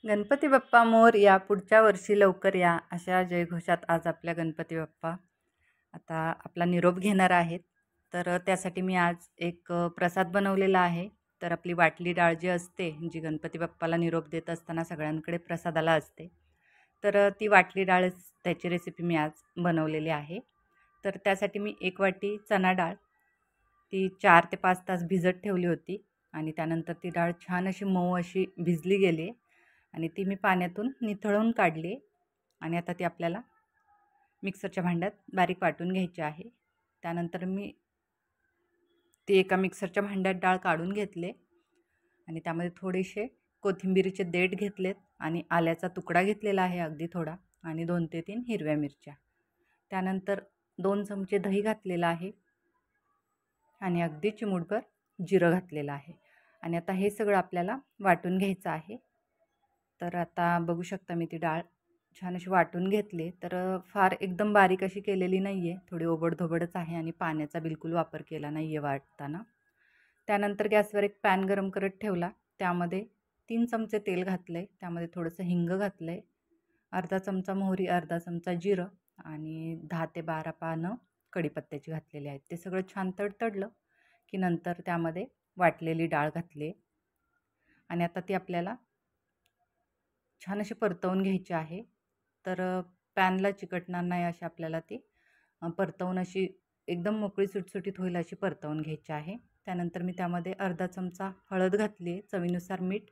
गणपती बाप्पा मोरया, पुढच्या वर्षी लवकर या, अशा जयघोषात आज आपल्या गणपती बाप्पा आता आपला निरोप घेणार आहेत. तर त्यासाठी मी आज एक प्रसाद बनवलेला आहे. तर आपली वाटली डाळ जी असते, जी गणपती बाप्पाला निरोप देत असताना सगळ्यांकडे प्रसादाला असते, तर ती वाटली डाळ त्याची रेसिपी मी आज बनवलेली आहे. तर त्यासाठी मी 1 वाटी चणा डाळ ती 4 ते 5 तास भिजत ठेवली होती आणि त्यानंतर ती डाळ छान अशी मऊ अशी भिजली गेली आणि ती मी पाण्यातून निथळून काढली आणि आता ती आपल्याला मिक्सरच्या भांड्यात बारीक वाटून घ्यायची आहे. त्यानंतर मी ती एका मिक्सरच्या भांड्यात डाळ काढून घेतले आणि त्यामध्ये थोडेसे कोथिंबीरीचे देठ घेतलेत आणि आल्याचा तुकडा घेतलेला आहे अगदी थोडा आणि 2 ते 3 हिरव्या मिरच्या. त्यानंतर 2 चमचे दही घातलेलं आहे आणि अगदी चिमूटभर जिरं घातलेलं आहे आणि आता हे सगळं आपल्याला वाटून घ्यायचं आहे. तर आता बघू शकता मी ती डाळ छान अशी वाटून घेतली. तर फार एकदम बारीक अशी केलेली नाही आहे, थोडी ओबडधोबडच आहे आणि पाण्याचा बिलकुल वापर केला नाही आहे वाटताना. त्यानंतर गॅसवर एक पॅन गरम करत ठेवला. त्यामध्ये 3 चमचे तेल घातले, त्यामध्ये थोडंसं हिंग घातलं आहे, अर्धा चमचा मोहरी, अर्धा चमचा जिरं आणि 10 ते 12 पानं कढीपत्त्याची घातलेली आहेत. ते सगळं छान तडतडलं की नंतर त्यामध्ये वाटलेली डाळ घातली आणि आता ती आपल्याला छान अशी परतवून घ्यायची आहे. तर पॅनला चिकटणार नाही अशी आपल्याला ती परतवून अशी एकदम मोकळी सुटसुटीत होईल अशी परतवून घ्यायची आहे. त्यानंतर मी त्यामध्ये अर्धा चमचा हळद घातली आहे, चवीनुसार मीठ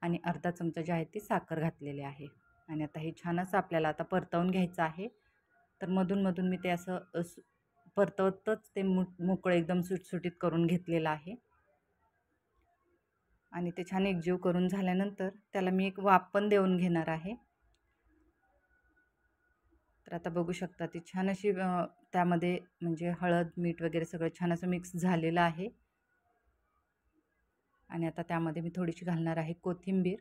आणि अर्धा चमचा जी आहे ती साखर घातलेली आहे आणि आता हे छान असं आपल्याला आता परतवून घ्यायचं आहे. तर मधून मी ते असं परतवतच ते मोकळं एकदम सुटसुटीत करून घेतलेलं आहे आणि ते छान एकजीव करून झाल्यानंतर त्याला मी एक वाफ पण देऊन घेणार आहे. तर आता बघू शकता ती छान अशी त्यामध्ये म्हणजे हळद मीठ वगैरे सगळं छान असं मिक्स झालेलं आहे आणि आता त्यामध्ये मी थोडीशी घालणार आहे कोथिंबीर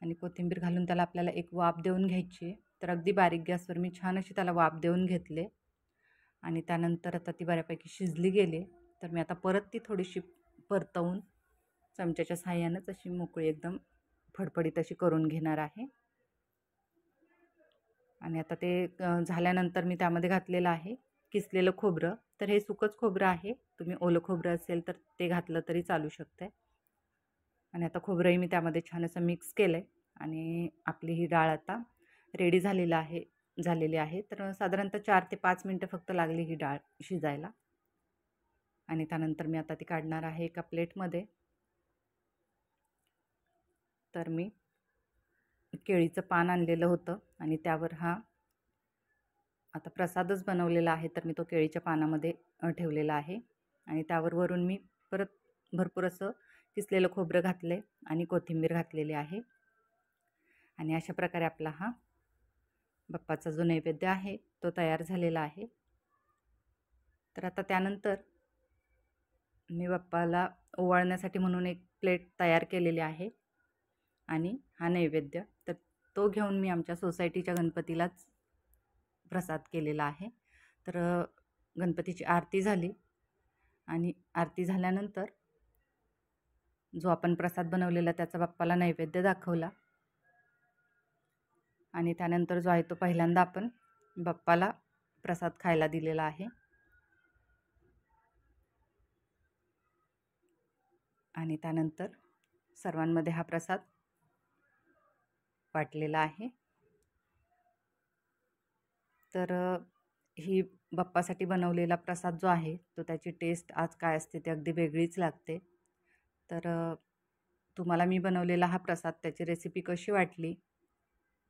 आणि कोथिंबीर घालून त्याला आपल्याला एक वाफ देऊन घ्यायची आहे. तर अगदी बारीक गॅसवर मी छान अशी त्याला वाफ देऊन घेतले आणि त्यानंतर आता ती बऱ्यापैकी शिजली गेली. तर मी आता परत ती थोडीशी परतवून चमच्याच्या साहाय्यानंच अशी मोकळी एकदम फडफडीत अशी करून घेणार आहे आणि आता ते झाल्यानंतर मी त्यामध्ये घातलेलं आहे किसलेलं खोबरं. तर हे सुकंच खोबरं आहे, तुम्ही ओलं खोबरं असेल तर ते घातलं तरी चालू शकतं आणि आता खोबरंही मी त्यामध्ये छान असं मिक्स केलं आहे आणि आपली ही डाळ आता रेडी झालेली आहे. तर साधारणतः 4 ते 5 मिनटं फक्त लागली ही डाळ शिजायला आणि त्यानंतर मी आता ती काढणार आहे एका प्लेटमध्ये. तर मी केळीचं पान आणलेलं होतं आणि त्यावर हा आता प्रसादच बनवलेला आहे. तर मी तो केळीच्या पानामध्ये ठेवलेला आहे आणि त्यावर वरून मी परत भरपूर असं किसलेलं खोबरं घातलं आहे आणि कोथिंबीर घातलेली आहे आणि अशा प्रकारे आपला हा बाप्पाचा जो नैवेद्य आहे तो तयार झालेला आहे. तर आता त्यानंतर मी बाप्पाला ओवाळण्यासाठी म्हणून एक प्लेट तयार केलेली आहे आणि हा नैवेद्य तर तो घेऊन मी आमच्या सोसायटीच्या गणपतीलाच प्रसाद केलेला आहे. तर गणपतीची आरती झाली आणि आरती झाल्यानंतर जो आपण प्रसाद बनवलेला त्याचा बाप्पाला नैवेद्य दाखवला आणि त्यानंतर जो आहे तो पहिल्यांदा आपण बाप्पाला प्रसाद खायला दिलेला आहे आणि त्यानंतर सर्वांमध्ये हा प्रसाद वाटलेला आहे. तर ही बाप्पासाठी बनवलेला प्रसाद जो आहे तो त्याची टेस्ट आज काय असते ते अगदी वेगळीच लागते. तर तुम्हाला मी बनवलेला हा प्रसाद त्याची रेसिपी कशी वाटली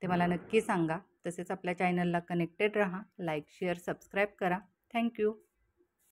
ते मला नक्की सांगा. तसेच आपल्या चॅनलला कनेक्टेड राहा, लाईक शेअर सबस्क्राईब करा. थँक्यू.